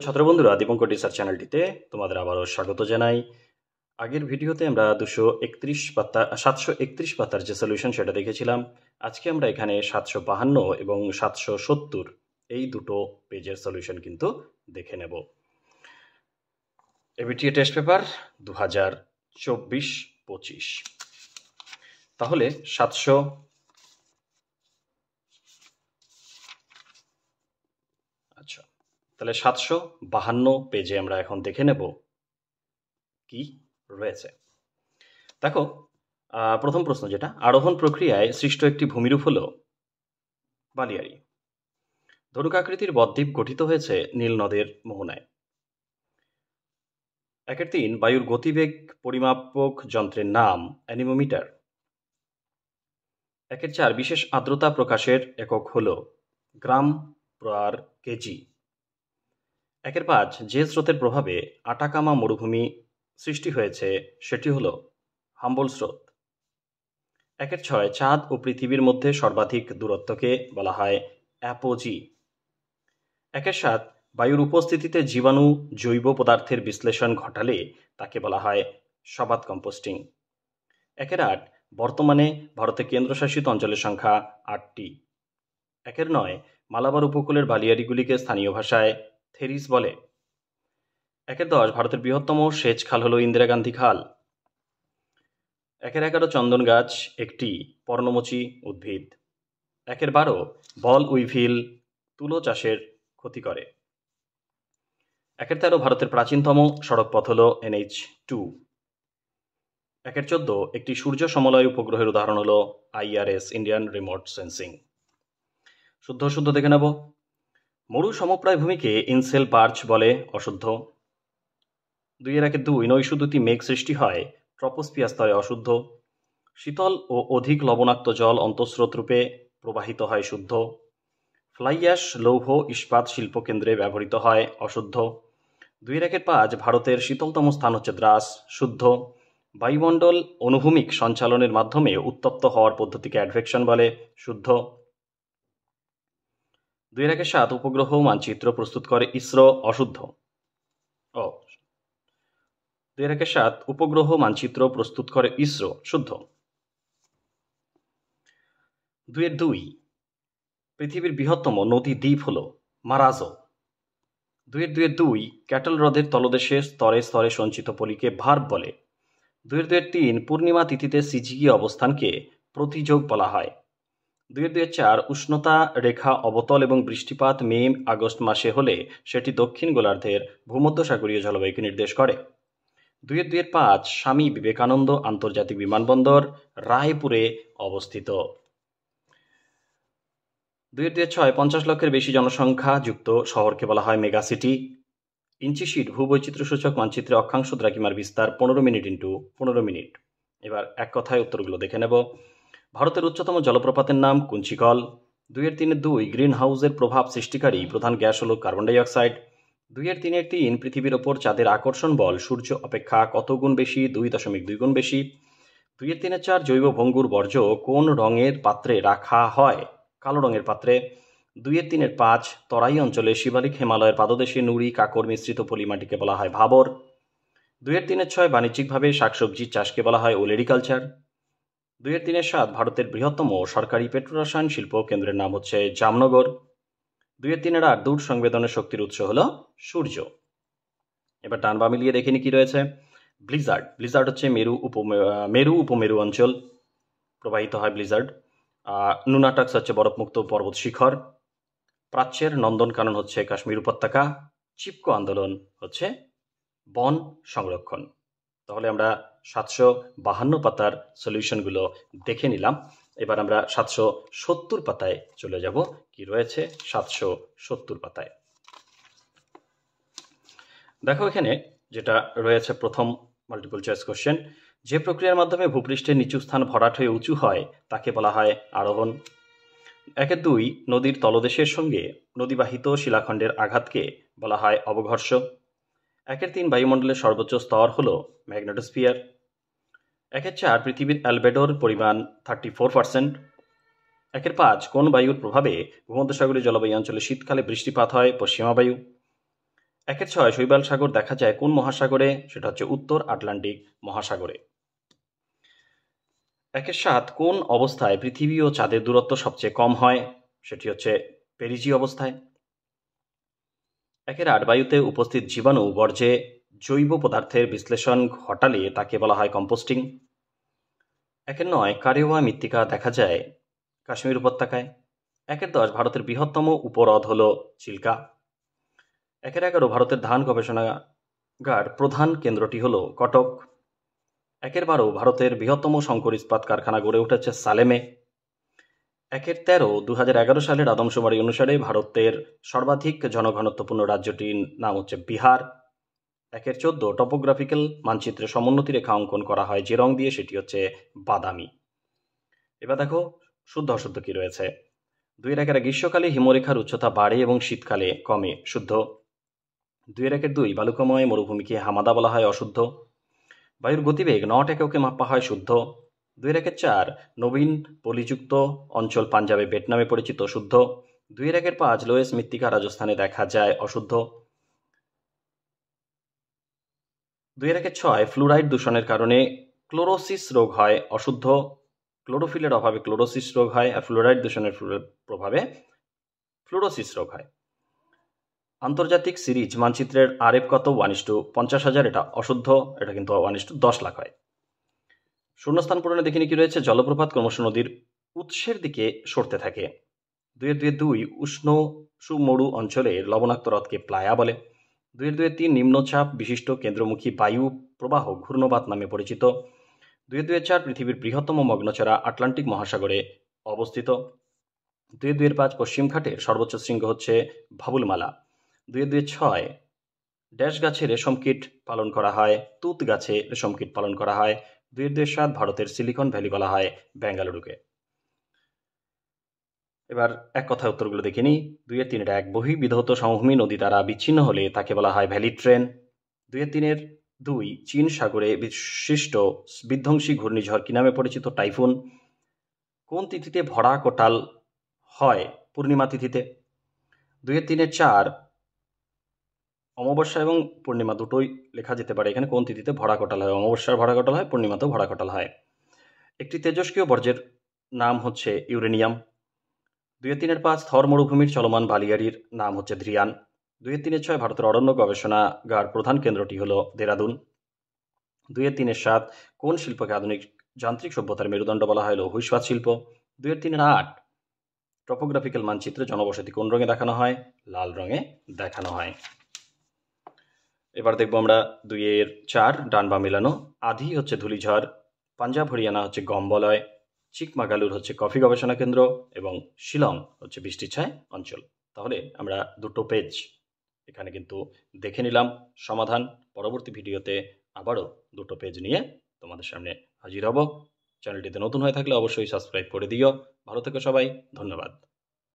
ছাত্র বন্ধুরা, দীপঙ্কর টিচার চ্যানেলটিতে তোমাদের আবারও স্বাগত জানাই। আগের ভিডিওতে আমরা 731 পাতার যে সলিউশন সেটা দেখেছিলাম। আজকে আমরা এখানে 752 এবং 770 এই দুটো পেজের সলিউশন কিন্তু দেখে নেব। ABTA test paper 2024-25। তাহলে 752 পেজে আমরা এখন দেখে নেব কি রয়েছে। দেখো, প্রথম প্রশ্ন যেটা, আরোহণ প্রক্রিয়ায় সৃষ্ট একটি ভূমিরূপ হল বালিয়াড়ি। ধনুকাকৃতির বদ্বীপ গঠিত হয়েছে নীল নদের মোহনায়। 1-3 বায়ুর গতিবেগ পরিমাপক যন্ত্রের নাম অ্যানিমোমিটার। 1-4 বিশেষ আর্দ্রতা প্রকাশের একক হল গ্রাম পার কেজি। 1-5 যে স্রোতের প্রভাবে আটাকামা মরুভূমি সৃষ্টি হয়েছে সেটি হল হাম্বল স্রোত। 1-6 চাঁদ ও পৃথিবীর মধ্যে সর্বাধিক দূরত্বকে বলা হয় অ্যাপোজি। 1-7 বায়ুর উপস্থিতিতে জীবাণু জৈব পদার্থের বিশ্লেষণ ঘটালে তাকে বলা হয় সবাত কম্পোস্টিং। 1-8 বর্তমানে ভারতে কেন্দ্রশাসিত অঞ্চলের সংখ্যা 8টি। 1-9 মালাবার উপকূলের বালিয়াড়িগুলিকে স্থানীয় ভাষায় থেরিস বলে। 1-10 ভারতের বৃহত্তম সেচ খাল হল ইন্দিরা গান্ধী খাল। 1-11 চন্দন গাছ একটি পর্ণমোচী উদ্ভিদ। 1-12 বল উইভিল তুলো চাষের ক্ষতি করে। 1-13 ভারতের প্রাচীনতম সড়কপথ হল NH2। 1-14 একটি সূর্য সমলয় উপগ্রহের উদাহরণ হল IRS, ইন্ডিয়ান রিমোট সেন্সিং। শুদ্ধ দেখে নেব। মরু সমপ্রায় ভূমিকে ইনসেল বার্চ বলে অশুদ্ধ। 2-2 নৈশুদ্যুতি মেঘ সৃষ্টি হয় ট্রপোস্ফিয়ার স্তরে অশুদ্ধ। শীতল ও অধিক লবণাক্ত জল অন্তঃস্রোত রূপে প্রবাহিত হয় শুদ্ধ। ফ্লাই অ্যাশ লৌহ ইস্পাত শিল্পকেন্দ্রে ব্যবহৃত হয় অশুদ্ধ। 2-5 ভারতের শীতলতম স্থান হচ্ছে দ্রাস শুদ্ধ। বায়ুমণ্ডল অনুভূমিক সঞ্চালনের মাধ্যমে উত্তপ্ত হওয়ার পদ্ধতিকে অ্যাডভেকশন বলে শুদ্ধ। 2-7 উপগ্রহ মানচিত্র প্রস্তুত করে ইসরো অশুদ্ধ। 2-7 উপগ্রহ মানচিত্র প্রস্তুত করে ইসরো শুদ্ধ। 2-2 পৃথিবীর বৃহত্তম নদী দ্বীপ হল মারাজো। 2-2 ক্যাটল হ্রদের তলদেশে স্তরে স্তরে সঞ্চিত পলিকে ভার্ব বলে। 2-3 পূর্ণিমা তিথিতে সিজিই অবস্থানকে প্রতিযোগ বলা হয়। 2-4 উষ্ণতা রেখা অবতল এবং বৃষ্টিপাত মে আগস্ট মাসে হলে সেটি দক্ষিণ গোলার্ধের ভূমধ্যসাগরীয় জলবায়ুকে নির্দেশ করে। 2-5 স্বামী বিবেকানন্দ আন্তর্জাতিক বিমানবন্দর রায়পুরে অবস্থিত। 2-6 50 লক্ষের বেশি জনসংখ্যা যুক্ত শহরকে বলা হয় মেগাসিটি। ইঞ্চিশিট ভূবৈচিত্র্য সূচক মানচিত্রে অক্ষাংশ দ্রাঘিমার বিস্তার 15 মিনিট × 15 মিনিট। এবার এক কথায় উত্তরগুলো দেখে নেব। ভারতের উচ্চতম জলপ্রপাতের নাম কুঞ্চিকল। 2-3 গ্রিন হাউসের প্রভাব সৃষ্টিকারী প্রধান গ্যাস হল কার্বন ডাই অক্সাইড। 2-3 পৃথিবীর ওপর চাঁদের আকর্ষণ বল সূর্য অপেক্ষা কত গুণ বেশি? 2.2 গুণ বেশি। 2-4 জৈব ভঙ্গুর বর্জ্য কোন রঙের পাত্রে রাখা হয়? কালো রঙের পাত্রে। 2-5 তরাই অঞ্চলে শিবালিক হিমালয়ের পাদদেশে নুড়ি কাকর মিশ্রিত পলিমাটিকে বলা হয় ভাবর। 2-6 বাণিজ্যিকভাবে শাকসবজির চাষকে বলা হয় ওলেরিকালচার। 2-7 ভারতের বৃহত্তম সরকারি পেট্রোরসায়ন শিল্প কেন্দ্রের নাম হচ্ছে জামনগর। 2-8 দূর সংবেদনের শক্তির উৎস হল সূর্য। এবার ডান বা মিলিয়ে দেখে নি কি রয়েছে। ব্লিজার্ড হচ্ছে মেরু উপমেরু অঞ্চল প্রবাহিত হয় ব্লিজার্ড। নুনাটাক্স হচ্ছে বরফমুক্ত পর্বত শিখর। প্রাচ্যের নন্দনকানন হচ্ছে কাশ্মীর উপত্যকা। চিপকো আন্দোলন হচ্ছে বন সংরক্ষণ। তাহলে আমরা 752 পাতার সলিউশনগুলো দেখে নিলাম। এবার আমরা 770 পাতায় চলে যাব। কি রয়েছে 770 পাতায়? দেখো, এখানে যেটা রয়েছে প্রথম মাল্টিপল চয়েস কোশ্চেন, যে প্রক্রিয়ার মাধ্যমে ভূপৃষ্ঠের নিচু স্থান ভরাট হয়ে উঁচু হয় তাকে বলা হয় আরোহণ। 1-2 নদীর তলদেশের সঙ্গে নদীবাহিত শিলাখণ্ডের আঘাতকে বলা হয় অবঘর্ষ। 1-3 বায়ুমণ্ডলের সর্বোচ্চ স্তর হল ম্যাগনেটোস্ফিয়ার। 1-4 পৃথিবীর অ্যালবেডোর পরিমাণ 34%। 1-5 কোন বায়ুর প্রভাবে ভূমধ্যসাগরীয় জলবায়ু অঞ্চলে শীতকালে বৃষ্টিপাত হয়? পশ্চিমা বায়ু। 1-এর 6 শৈবাল সাগর দেখা যায় কোন মহাসাগরে? সেটা হচ্ছে উত্তর আটলান্টিক মহাসাগরে। 1-এর 7 কোন অবস্থায় পৃথিবী ও চাঁদের দূরত্ব সবচেয়ে কম হয়? সেটি হচ্ছে পেরিজি অবস্থায়। 1-এর 8 বায়ুতে উপস্থিত জীবাণু বর্জ্যে জৈব পদার্থের বিশ্লেষণ ঘটালে তাকে বলা হয় কম্পোস্টিং। 1-এর 9 কারেওয়া মৃত্তিকা দেখা যায় কাশ্মীর উপত্যকায়। 1-এর 10 ভারতের বৃহত্তম উপহ্রদ হল চিল্কা। 1-এর 11 ভারতের ধান গবেষণাগার প্রধান কেন্দ্রটি হল কটক। 1-এর 12 ভারতের বৃহত্তম শঙ্কর ইস্পাত কারখানা গড়ে উঠেছে সালেমে। 1-এর 13 2011 সালের আদমশুমারি অনুসারে ভারতের সর্বাধিক জনঘনত্বপূর্ণ রাজ্যটির নাম হচ্ছে বিহার। 1-এর 14 টপোগ্রাফিক্যাল মানচিত্রে সমোন্নতি রেখা অঙ্কন করা হয় যে রং দিয়ে, সেটি হচ্ছে বাদামি। এবার দেখো শুদ্ধ অশুদ্ধ কি রয়েছে। 2-এর 1 গ্রীষ্মকালে হিমরেখার উচ্চতা বাড়ে এবং শীতকালে কমে, শুদ্ধ। 2-এর 2 বালুকাময় মরুভূমিকে হামাদা বলা হয়, অশুদ্ধ। বায়ুর গতিবেগ নট এককে মাপা হয়, শুদ্ধ। 2-এর 4 নবীন পলিযুক্ত অঞ্চল পাঞ্জাবে বেট নামে পরিচিত, শুদ্ধ। 2-এর 5 লোয়েস মৃত্তিকা রাজস্থানে দেখা যায়, অশুদ্ধ। 2-এর 6 ফ্লুরাইড দূষণের কারণে ক্লোরোসিস রোগ হয়, অশুদ্ধ। ক্লোরোফিলের অভাবে ক্লোরোসিস রোগ হয়, আর ফ্লুরাইড দূষণের প্রভাবে ফ্লুরোসিস রোগ হয়। আন্তর্জাতিক সিরিজ মানচিত্রের আরএফ কত? 1:50,000, এটা অশুদ্ধ, এটা কিন্তু 1:10 লাখ হয়। শূন্যস্থান পূরণে দেখিনি কি রয়েছে। জলপ্রপাত ক্রমশ নদীর উৎসের দিকে সরতে থাকে। 2-এর 2 উষ্ণ সুমরু অঞ্চলের লবণাক্ত হ্রদকে প্লায়া বলে। 2-এর 3 নিম্নচাপ বিশিষ্ট কেন্দ্রমুখী বায়ু প্রবাহ ঘূর্ণবাত নামে পরিচিত। 2-এর 4 পৃথিবীর বৃহত্তম মগ্নচড়া আটলান্টিক মহাসাগরে অবস্থিত। 2-এর 5 পশ্চিম ঘাটের সর্বোচ্চ শৃঙ্গ হচ্ছে ভাবুলমালা। 2-এর 6 ড্যাশ গাছে রেশম কীট পালন করা হয়, তুত গাছে রেশম কীট পালন করা হয়। 2-এর 7 ভারতের সিলিকন ভ্যালি বলা হয় বেঙ্গালুরুকে। এবার এক কথায় উত্তরগুলো দেখে নিই। 2-এর 3 1 বহির্বিধৌত সমভূমি নদী দ্বারা বিচ্ছিন্ন হলে তাকে বলা হয় ভ্যালি ট্রেন। 2-এর 3 2 চীন সাগরে বিশিষ্ট বিধ্বংসী ঘূর্ণিঝড় কি নামে পরিচিত? টাইফুন। কোন তিথিতে ভরা কোটাল হয়? পূর্ণিমা তিথিতে। 2-এর 3 4 অমাবস্যা এবং পূর্ণিমা দুটোই লেখা যেতে পারে এখানে। কোন তিথিতে ভরা কোটাল হয়? অমাবস্যার ভরা কোটাল হয়, পূর্ণিমাতেও ভরা কোটাল হয়। একটি তেজস্ক্রিয় বর্জ্যের নাম হচ্ছে ইউরেনিয়াম। 2-এর 3 5 থর মরুভূমির চলমান বালিয়াড়ির নাম হচ্ছে ধ্রিয়ান। 2-এর 3 6 ভারতের অরণ্য গবেষণাগার প্রধান কেন্দ্রটি হল দেরাদুন। 2-এর 3 7 কোন শিল্পকে আধুনিক যান্ত্রিক সভ্যতার মেরুদণ্ড বলা হয়? লৌহ ইস্পাত শিল্প। 2-এর 3 8 টপোগ্রাফিক্যাল মানচিত্রে জনবসতি কোন রঙে দেখানো হয়? লাল রঙে দেখানো হয়। এবার দেখব আমরা 2-এর 4 ডান বা মেলানো। আধি হচ্ছে ধূলিঝড়, পাঞ্জাব হরিয়ানা হচ্ছে গম বলয়, চিকমাগালুর হচ্ছে কফি গবেষণা কেন্দ্র এবং শিলং হচ্ছে বৃষ্টিছায় অঞ্চল। তাহলে আমরা দুটো পেজ এখানে কিন্তু দেখে নিলাম সমাধান। পরবর্তী ভিডিওতে আবারও দুটো পেজ নিয়ে তোমাদের সামনে হাজির হব। চ্যানেলটিতে নতুন হয়ে থাকলে অবশ্যই সাবস্ক্রাইব করে দিও। ভালো থেকো সবাই, ধন্যবাদ।